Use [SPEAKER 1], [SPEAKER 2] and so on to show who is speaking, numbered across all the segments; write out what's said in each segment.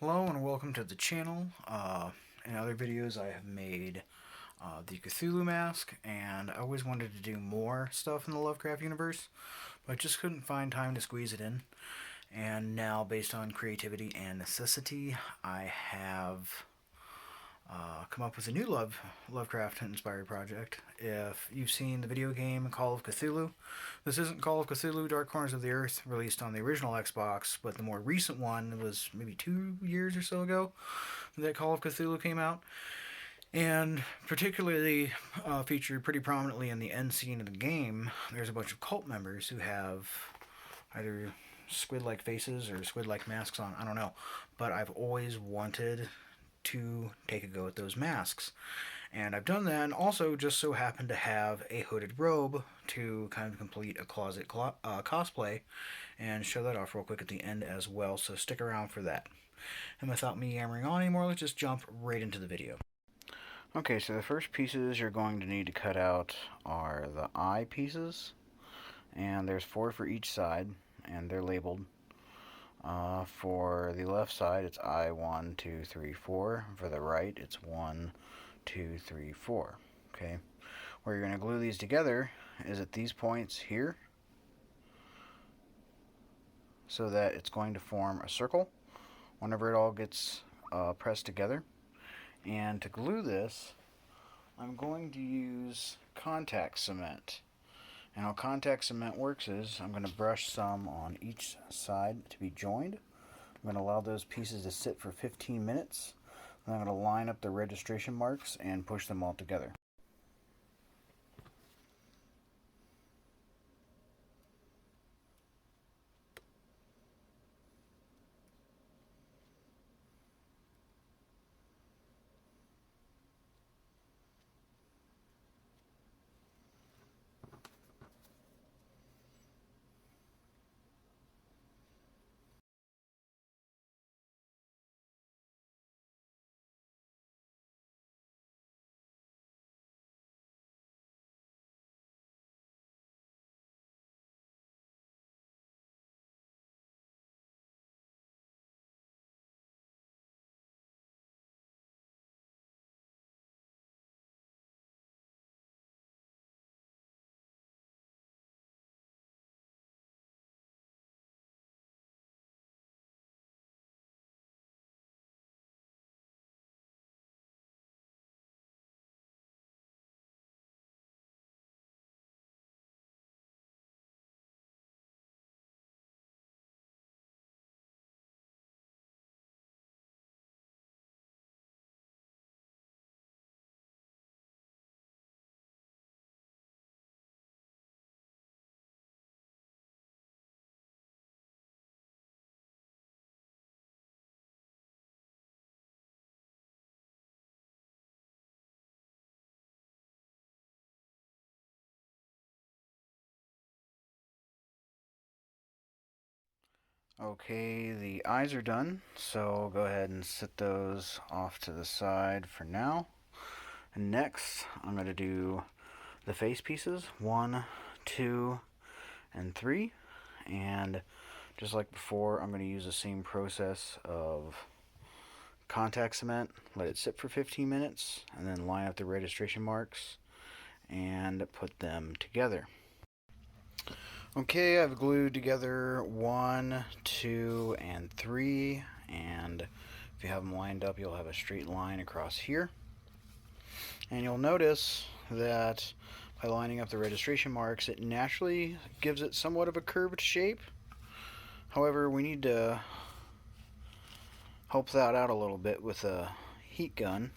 [SPEAKER 1] Hello and welcome to the channel. In other videos I have made the Cthulhu mask, and I always wanted to do more stuff in the Lovecraft universe, but I just couldn't find time to squeeze it in. And now, based on creativity and necessity, I have come up with a new Lovecraft-inspired project. If you've seen the video game Call of Cthulhu, this isn't Call of Cthulhu Dark Corners of the Earth, released on the original Xbox, but the more recent one was maybe 2 years or so ago that Call of Cthulhu came out, and particularly featured pretty prominently in the end scene of the game. There's a bunch of cult members who have either squid-like faces or squid-like masks on. I don't know, but I've always wanted to take a go at those masks. And I've done that, and also just so happened to have a hooded robe to kind of complete a closet cosplay, and show that off real quick at the end as well, so stick around for that. And without me yammering on anymore, let's just jump right into the video. Okay, so the first pieces you're going to need to cut out are the eye pieces, and there's 4 for each side, and they're labeled. For the left side, it's I 1, 2, 3, 4. For the right, it's 1, 2, 3, 4. Okay, where you're going to glue these together is at these points here, so that it's going to form a circle whenever it all gets pressed together. And to glue this, I'm going to use contact cement. And how contact cement works is I'm going to brush some on each side to be joined. I'm going to allow those pieces to sit for 15 minutes. Then I'm going to line up the registration marks and push them all together. Okay, the eyes are done, so go ahead and set those off to the side for now. And next, I'm going to do the face pieces, 1, 2, and 3. And just like before, I'm going to use the same process of contact cement, let it sit for 15 minutes, and then line up the registration marks and put them together. Okay, I've glued together 1, 2, and 3, and if you have them lined up, you'll have a straight line across here. And you'll notice that by lining up the registration marks, it naturally gives it somewhat of a curved shape. However, we need to help that out a little bit with a heat gun.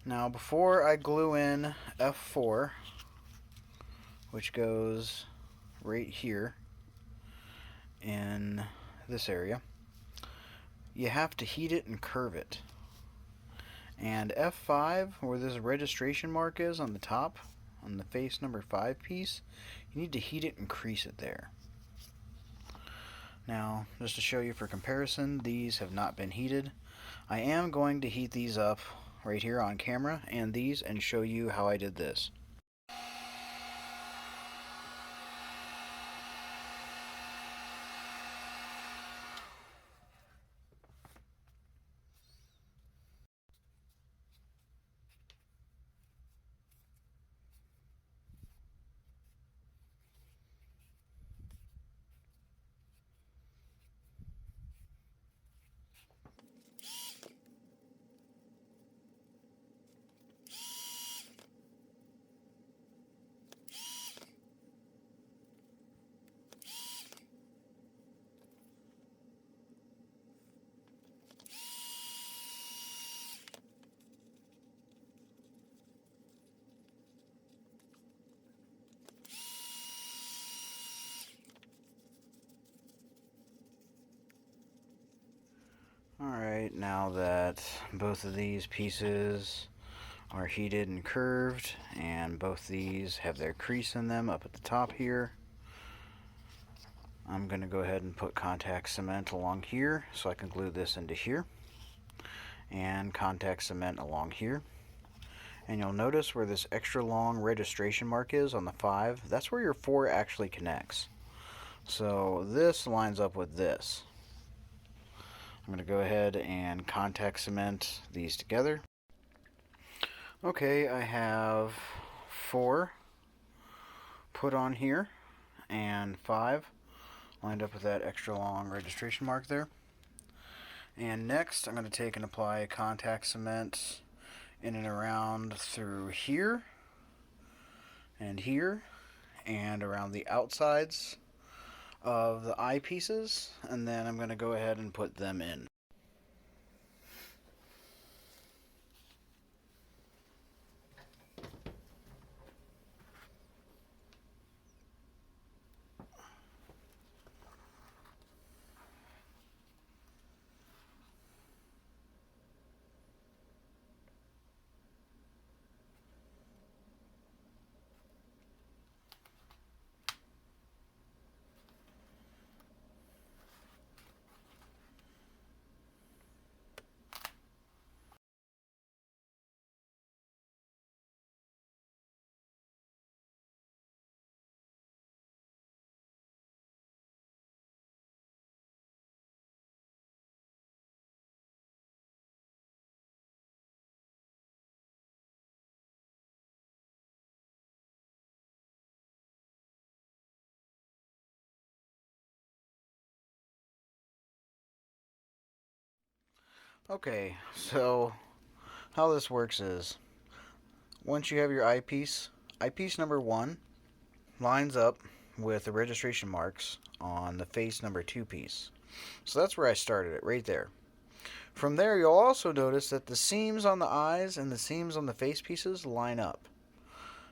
[SPEAKER 1] Now, before I glue in F4, which goes right here in this area, you have to heat it and curve it. And F5, where this registration mark is on the top, on the face number 5 piece, you need to heat it and crease it there. Now, just to show you for comparison, these have not been heated. I am going to heat these up right here on camera and these and show you how I did this. Alright, now that both of these pieces are heated and curved, and both these have their crease in them up at the top here, I'm going to go ahead and put contact cement along here so I can glue this into here, and contact cement along here. And you'll notice where this extra long registration mark is on the 5, that's where your 4 actually connects. So this lines up with this. I'm going to go ahead and contact cement these together. Okay, I have 4 put on here and 5 lined up with that extra long registration mark there. And next I'm going to take and apply contact cement in and around through here and around the outsides of the eyepieces, and then I'm going to go ahead and put them in. Okay, so how this works is, once you have your eyepiece number 1 lines up with the registration marks on the face number 2 piece. So that's where I started it, right there. From there, you'll also notice that the seams on the eyes and the seams on the face pieces line up.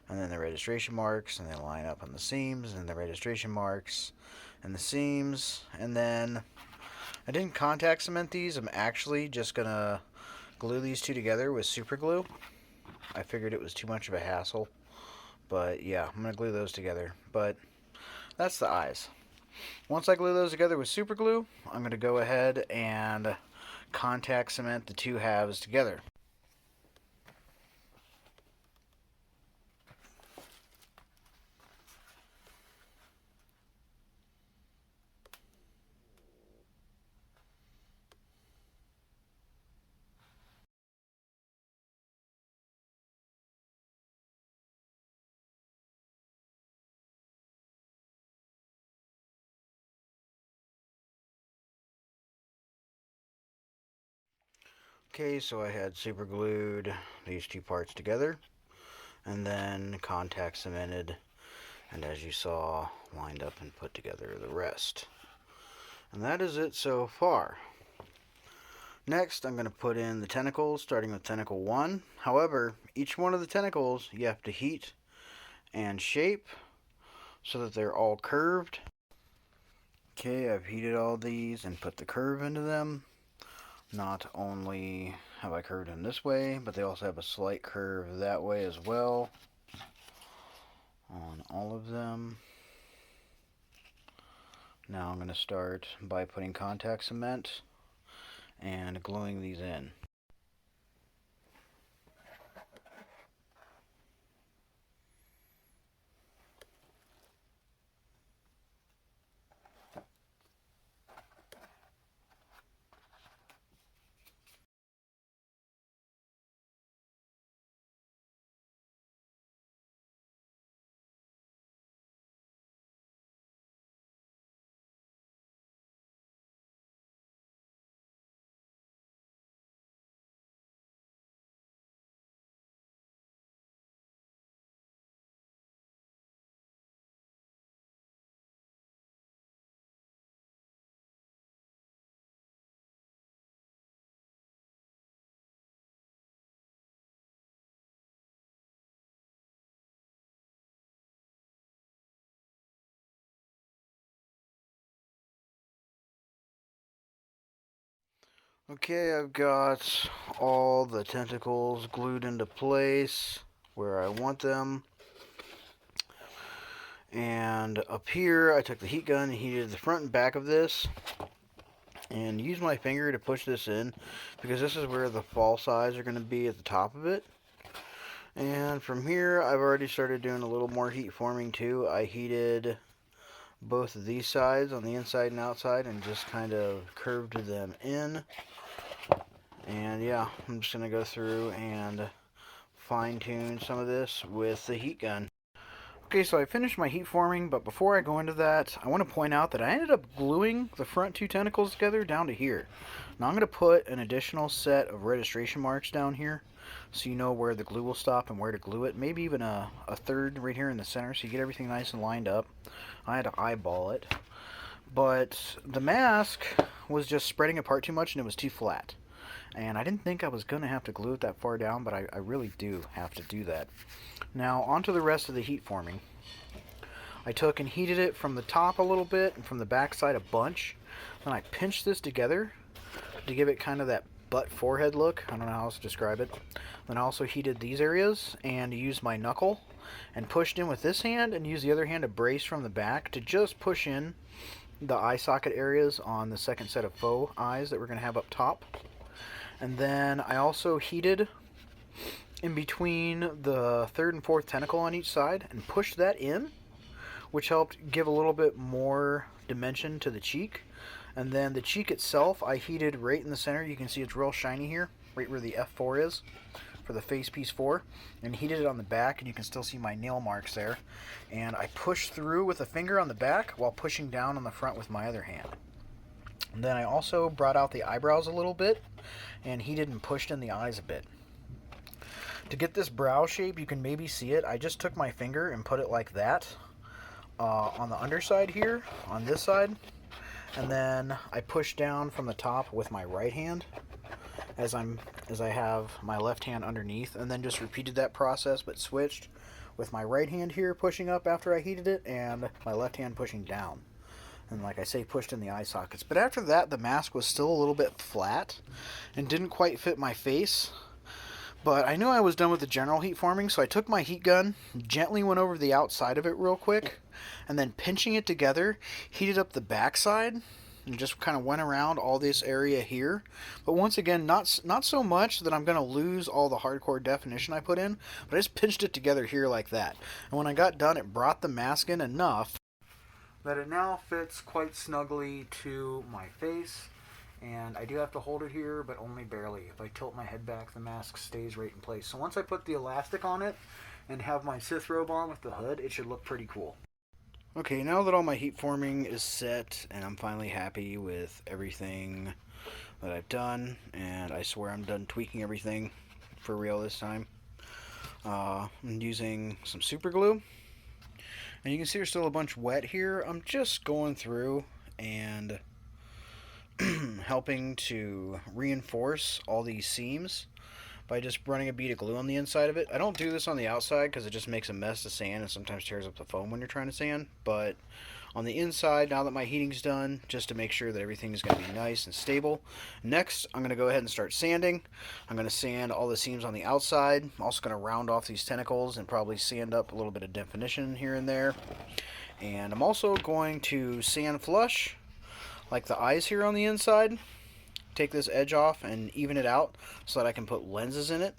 [SPEAKER 1] And then the registration marks, and they line up on the seams, and the registration marks, and the seams, and then I didn't contact cement these. I'm actually just going to glue these two together with super glue. I figured it was too much of a hassle, but yeah, I'm going to glue those together. But that's the eyes. Once I glue those together with super glue, I'm going to go ahead and contact cement the two halves together. Okay, so I had super glued these two parts together, and then contact cemented, and as you saw, lined up and put together the rest. And that is it so far. Next, I'm going to put in the tentacles, starting with tentacle 1. However, each one of the tentacles you have to heat and shape so that they're all curved. Okay, I've heated all these and put the curve into them. Not only have I curved them this way, but they also have a slight curve that way as well on all of them. Now I'm going to start by putting contact cement and gluing these in. Okay, I've got all the tentacles glued into place where I want them. And up here, I took the heat gun and heated the front and back of this. And used my finger to push this in because this is where the false eyes are going to be at the top of it. And from here, I've already started doing a little more heat forming too. I heated both of these sides on the inside and outside and just kind of curved them in. And yeah, I'm just going to go through and fine tune some of this with the heat gun. Okay, so I finished my heat forming, but before I go into that, I want to point out that I ended up gluing the front two tentacles together down to here. Now I'm going to put an additional set of registration marks down here so you know where the glue will stop and where to glue it. Maybe even a third right here in the center so you get everything nice and lined up. I had to eyeball it. But the mask was just spreading apart too much and it was too flat. And I didn't think I was going to have to glue it that far down, but I really do have to do that. Now, onto the rest of the heat forming. I took and heated it from the top a little bit and from the back side a bunch. Then I pinched this together to give it kind of that butt forehead look. I don't know how else to describe it. Then I also heated these areas and used my knuckle and pushed in with this hand and used the other hand to brace from the back to just push in the eye socket areas on the second set of faux eyes that we're going to have up top. And then I also heated in between the third and fourth tentacle on each side and pushed that in, which helped give a little bit more dimension to the cheek. And then the cheek itself, I heated right in the center. You can see it's real shiny here, right where the F4 is for the face piece 4. And heated it on the back, and you can still see my nail marks there. And I pushed through with a finger on the back while pushing down on the front with my other hand. And then I also brought out the eyebrows a little bit and heated and pushed in the eyes a bit. To get this brow shape, you can maybe see it. I just took my finger and put it like that on the underside here, on this side. And then I pushed down from the top with my right hand as I have my left hand underneath, and then just repeated that process but switched with my right hand here pushing up after I heated it and my left hand pushing down. And like I say, pushed in the eye sockets. But after that, the mask was still a little bit flat and didn't quite fit my face. But I knew I was done with the general heat forming, so I took my heat gun, gently went over the outside of it real quick, and then pinching it together, heated up the backside, and just kind of went around all this area here. But once again, not so much that I'm going to lose all the hardcore definition I put in, but I just pinched it together here like that. And when I got done, it brought the mask in enough that it now fits quite snugly to my face. And I do have to hold it here, but only barely. If I tilt my head back, the mask stays right in place. So once I put the elastic on it and have my Sith robe on with the hood, it should look pretty cool. Okay, now that all my heat forming is set and I'm finally happy with everything that I've done, and I swear I'm done tweaking everything for real this time, I'm using some super glue. And you can see there's still a bunch wet here. I'm just going through and helping to reinforce all these seams by just running a bead of glue on the inside of it. I don't do this on the outside because it just makes a mess to sand and sometimes tears up the foam when you're trying to sand. But on the inside, now that my heating's done, just to make sure that everything is going to be nice and stable. Next, I'm going to go ahead and start sanding. I'm going to sand all the seams on the outside. I'm also going to round off these tentacles and probably sand up a little bit of definition here and there. And I'm also going to sand flush, like the eyes here on the inside. Take this edge off and even it out so that I can put lenses in it.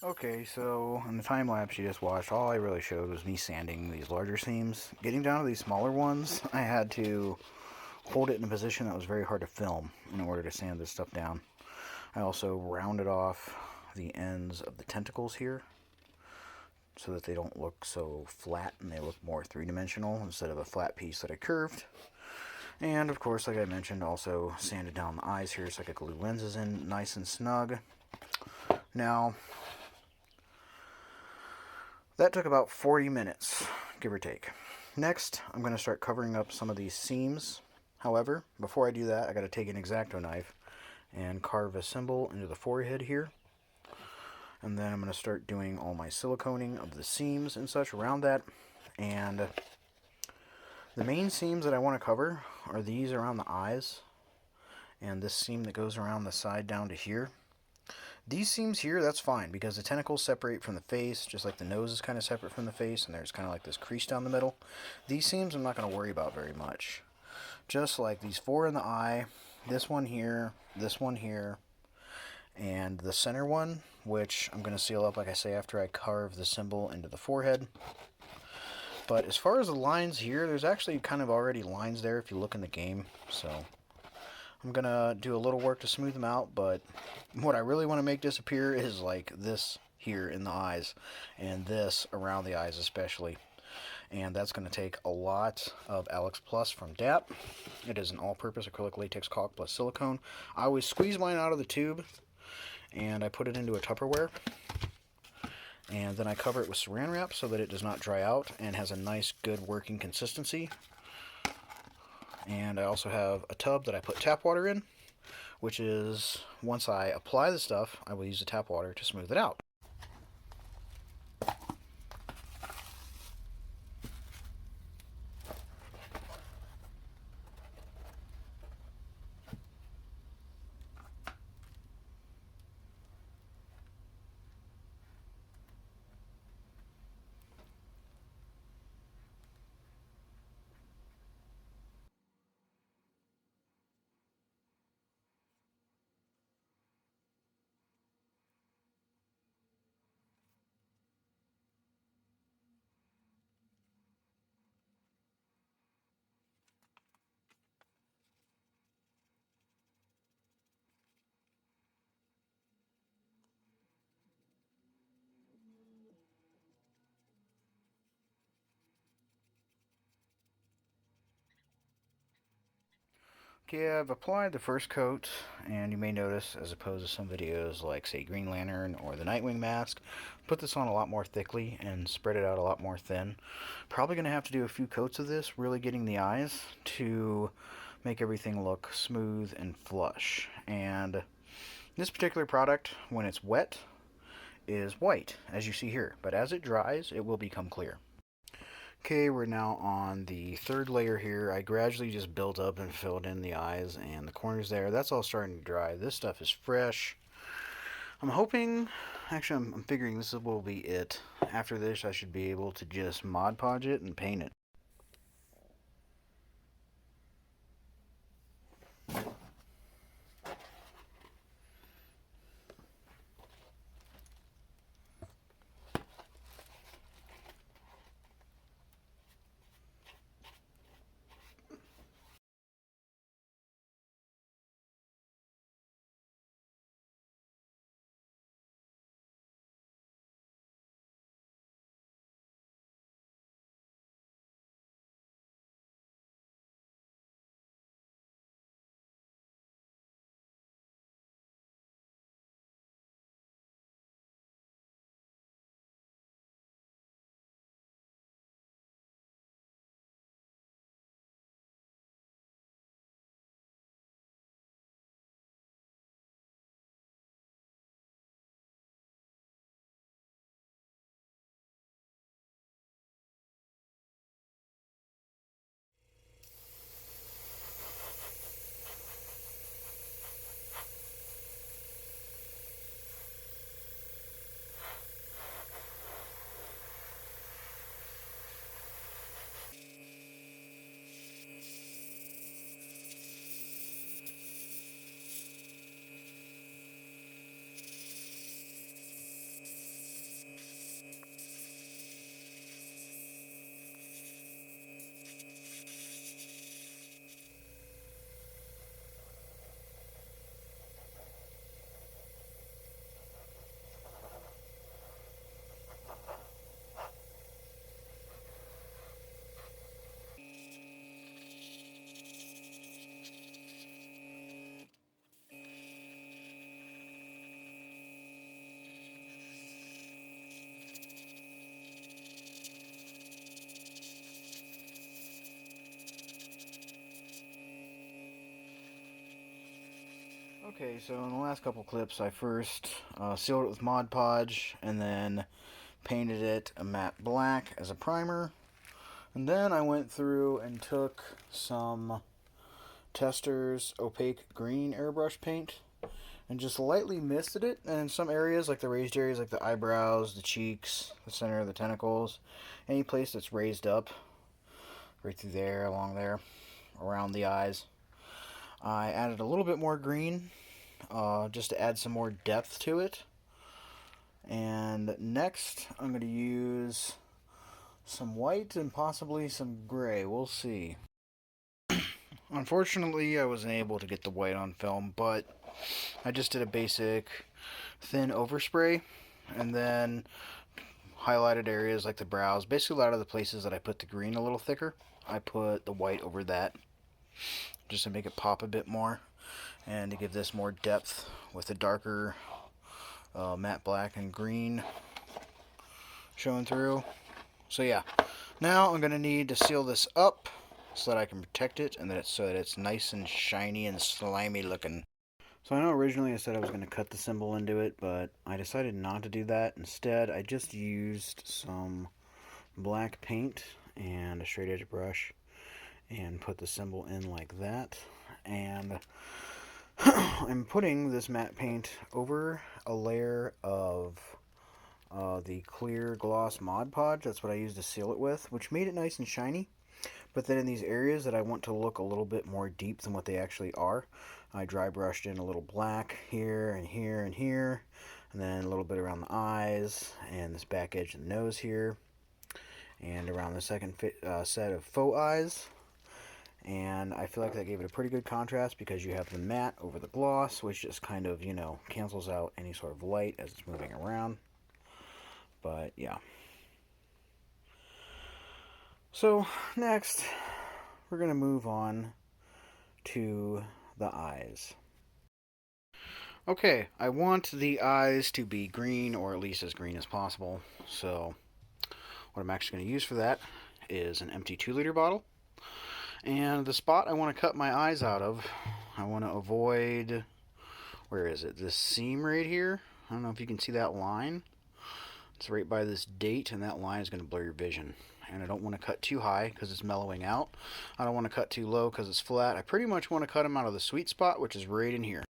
[SPEAKER 1] Okay, so in the time lapse you just watched, all I really showed was me sanding these larger seams. Getting down to these smaller ones, I had to hold it in a position that was very hard to film in order to sand this stuff down. I also rounded off the ends of the tentacles here so that they don't look so flat and they look more three-dimensional instead of a flat piece that I curved. And of course, like I mentioned, also sanded down the eyes here so I could glue lenses in nice and snug. Now, that took about 40 minutes, give or take. Next, I'm going to start covering up some of these seams. However, before I do that, I got to take an X-Acto knife and carve a symbol into the forehead here. And then I'm going to start doing all my siliconing of the seams and such around that. And the main seams that I want to cover are these around the eyes and this seam that goes around the side down to here. These seams here, that's fine because the tentacles separate from the face, just like the nose is kind of separate from the face, and there's kind of like this crease down the middle. These seams I'm not going to worry about very much. Just like these four in the eye, this one here, and the center one, which I'm going to seal up, like I say, after I carve the symbol into the forehead. But as far as the lines here, there's actually kind of already lines there if you look in the game, so I'm going to do a little work to smooth them out, but what I really want to make disappear is like this here in the eyes, and this around the eyes especially. And that's going to take a lot of Alex Plus from DAP. It is an all-purpose acrylic latex caulk plus silicone. I always squeeze mine out of the tube, and I put it into a Tupperware. And then I cover it with saran wrap so that it does not dry out and has a nice, good working consistency. And I also have a tub that I put tap water in, which is, once I apply the stuff, I will use the tap water to smooth it out. Okay, I've applied the first coat, and you may notice, as opposed to some videos like, say, Green Lantern or the Nightwing mask, put this on a lot more thickly and spread it out a lot more thin. Probably going to have to do a few coats of this, really getting the eyes to make everything look smooth and flush. And this particular product, when it's wet, is white, as you see here, but as it dries, it will become clear. Okay, we're now on the third layer here. I gradually just built up and filled in the eyes and the corners there. That's all starting to dry. This stuff is fresh. I'm hoping, actually I'm figuring this will be it. After this I should be able to just Mod Podge it and paint it. Okay, so in the last couple clips, I first sealed it with Mod Podge, and then painted it a matte black as a primer. And then I went through and took some testors opaque green airbrush paint and just lightly misted it. And in some areas, like the raised areas, like the eyebrows, the cheeks, the center of the tentacles, any place that's raised up, right through there, along there, around the eyes, I added a little bit more green just to add some more depth to it. And next, I'm going to use some white and possibly some gray. We'll see. Unfortunately, I wasn't able to get the white on film, but I just did a basic thin overspray and then highlighted areas like the brows. Basically, a lot of the places that I put the green a little thicker, I put the white over that just to make it pop a bit more and to give this more depth with the darker matte black and green showing through. So yeah, now I'm going to need to seal this up so that I can protect it and so that it's nice and shiny and slimy looking. So I know originally I said I was going to cut the symbol into it, but I decided not to do that. Instead, I just used some black paint and a straight edge brush and put the symbol in like that. And I'm putting this matte paint over a layer of the clear gloss Mod Podge. That's what I used to seal it with, which made it nice and shiny. But then in these areas that I want to look a little bit more deep than what they actually are, I dry brushed in a little black here and here and here, and then a little bit around the eyes and this back edge of the nose here, and around the second set of faux eyes. And I feel like that gave it a pretty good contrast because you have the matte over the gloss, which just kind of, cancels out any sort of light as it's moving around. But yeah. So next, we're going to move on to the eyes. Okay, I want the eyes to be green, or at least as green as possible. So what I'm actually going to use for that is an empty 2-liter bottle. And the spot I want to cut my eyes out of, I want to avoid, where is it? This seam right here. I don't know if you can see that line. It's right by this date, and that line is going to blur your vision. And I don't want to cut too high because it's mellowing out. I don't want to cut too low because it's flat. I pretty much want to cut them out of the sweet spot, which is right in here.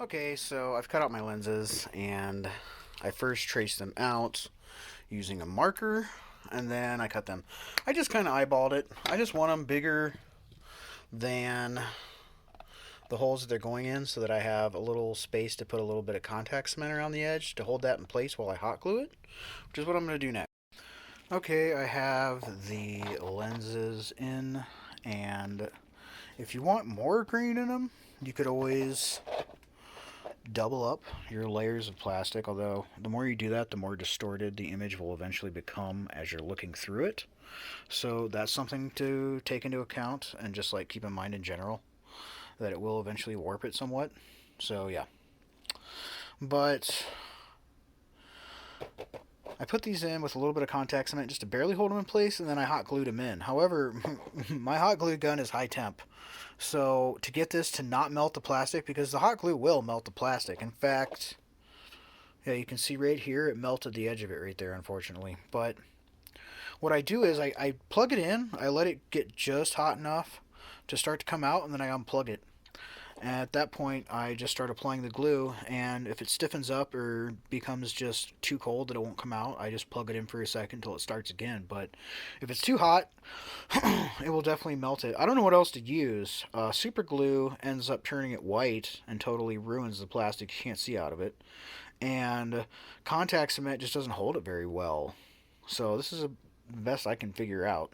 [SPEAKER 1] Okay, so I've cut out my lenses, and I first traced them out using a marker, and then I cut them. I just kind of eyeballed it. I just want them bigger than the holes that they're going in so that I have a little space to put a little bit of contact cement around the edge to hold that in place while I hot glue it, which is what I'm going to do next. Okay, I have the lenses in, and if you want more green in them, you could always double up your layers of plastic, although the more you do that, the more distorted the image will eventually become as you're looking through it. So that's something to take into account and just like keep in mind in general, that it will eventually warp it somewhat. So yeah. But I put these in with a little bit of contact cement just to barely hold them in place, and then I hot glued them in. However, my hot glue gun is high temp. So to get this to not melt the plastic, because the hot glue will melt the plastic. In fact, yeah, you can see right here, it melted the edge of it right there, unfortunately. But what I do is I plug it in, I let it get just hot enough to start to come out, and then I unplug it. And at that point, I just start applying the glue, and if it stiffens up or becomes just too cold that it won't come out, I just plug it in for a second until it starts again. But if it's too hot, it will definitely melt it. I don't know what else to use. Super glue ends up turning it white and totally ruins the plastic. You can't see out of it. and contact cement just doesn't hold it very well. So this is the best I can figure out.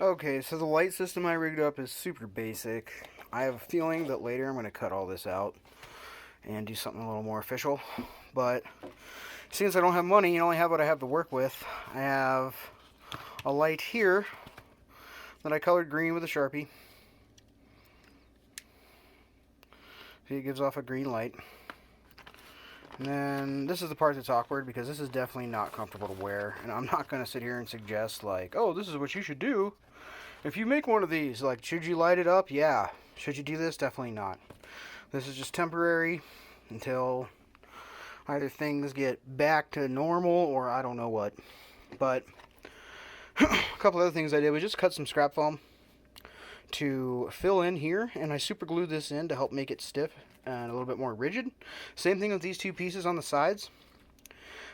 [SPEAKER 1] Okay, so the light system I rigged up is super basic. I have a feeling that later I'm going to cut all this out and do something a little more official. But since I don't have money and only have what I have to work with, I have a light here that I colored green with a Sharpie. See, it gives off a green light. And then this is the part that's awkward because this is definitely not comfortable to wear. And I'm not going to sit here and suggest like, oh, this is what you should do if you make one of these. Like, should you light it up? Yeah. Should you do this? Definitely not. This is just temporary until either things get back to normal or I don't know what. But a couple other things I did was just cut some scrap foam to fill in here, and I super glued this in to help make it stiff and a little bit more rigid. Same thing with these two pieces on the sides.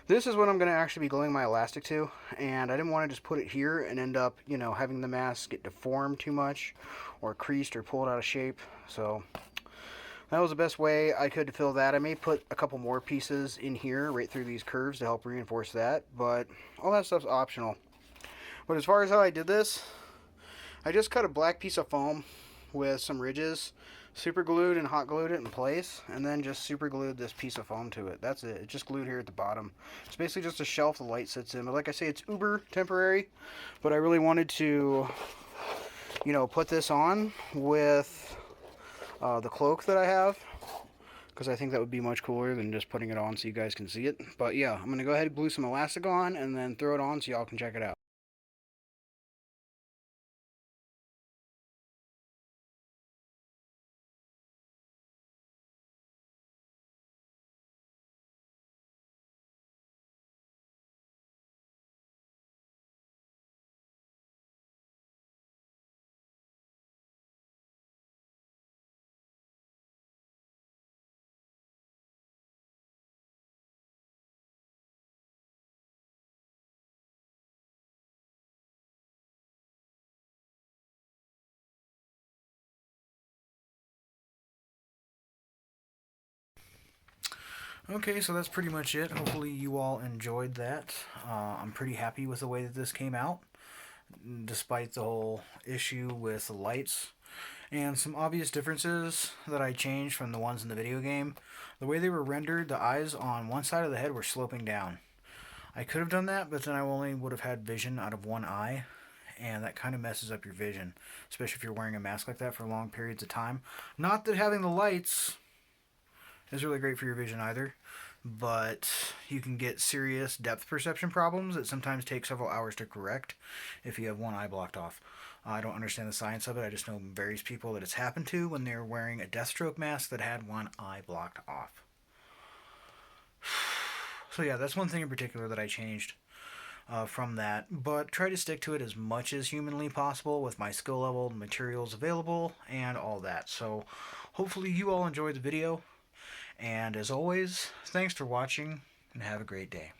[SPEAKER 1] This is what I'm going to actually be gluing my elastic to, and I didn't want to just put it here and end up, you know, having the mask get deformed too much or creased or pulled out of shape. So that was the best way I could to fill that. I may put a couple more pieces in here right through these curves to help reinforce that, but all that stuff's optional. But as far as how I did this, I just cut a black piece of foam with some ridges, super glued and hot glued it in place, and then just super glued this piece of foam to it. That's it. It's just glued here at the bottom. It's basically just a shelf the light sits in. But like I say, it's uber temporary, but I really wanted to, you know, put this on with the cloak that I have, because I think that would be much cooler than just putting it on so you guys can see it. But yeah, I'm going to go ahead and glue some elastic on and then throw it on so y'all can check it out. Okay, so that's pretty much it. Hopefully you all enjoyed that. I'm pretty happy with the way that this came out, despite the whole issue with the lights and some obvious differences that I changed from the ones in the video game. The way they were rendered, the eyes on one side of the head were sloping down. I could have done that, but then I only would have had vision out of one eye, and that kind of messes up your vision, especially if you're wearing a mask like that for long periods of time. Not that having the lights is really great for your vision either, but you can get serious depth perception problems that sometimes take several hours to correct if you have one eye blocked off. I don't understand the science of it. I just know various people that it's happened to when they're wearing a Deathstroke mask that had one eye blocked off. So yeah, that's one thing in particular that I changed from that, but try to stick to it as much as humanly possible with my skill level, materials available, and all that. So hopefully you all enjoyed the video, and as always, thanks for watching, and have a great day.